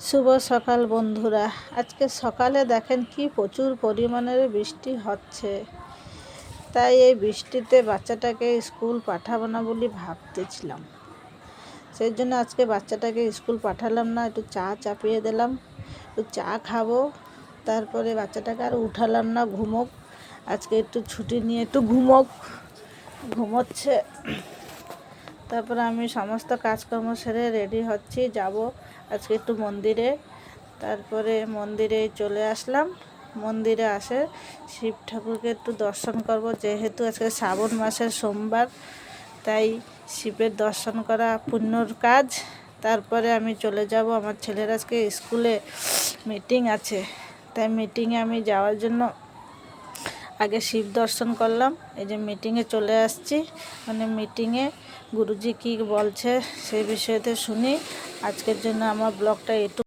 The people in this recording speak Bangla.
শুভ সকাল বন্ধুরা। আজকে সকালে দেখেন কি প্রচুর পরিমাণের বৃষ্টি হচ্ছে। তাই এই বৃষ্টিতে বাচ্চাটাকে স্কুল পাঠাবো না বলে ভাবতেছিলাম। সেই জন্য আজকে বাচ্চাটাকে স্কুল পাঠালাম না, একটু চা চাপিয়ে দিলাম, একটু চা খাবো। তারপরে বাচ্চাটাকে আর উঠালাম না, ঘুমোক, আজকে একটু ছুটি নিয়ে একটু ঘুমোচ্ছে। তারপরে আমি সমস্ত কাজকর্ম সেরে রেডি হচ্ছি, যাব আজকে একটু মন্দিরে। তারপরে মন্দিরে চলে আসলাম। মন্দিরে আসে শিব ঠাকুরকে একটু দর্শন করব, যেহেতু আজকে শ্রাবণ মাসের সোমবার, তাই শিবের দর্শন করা পুণ্যর কাজ। তারপরে আমি চলে যাব, আমার ছেলের আজকে স্কুলে মিটিং আছে, তাই মিটিংয়ে আমি যাওয়ার জন্য আগে শিব দর্শন করলাম। এই যে মিটিংয়ে চলে আসছি, মানে মিটিংয়ে গুরুজি কী বলছে সেই বিষয়তে শুনি। আজকের জন্য আমার ব্লগটা একটু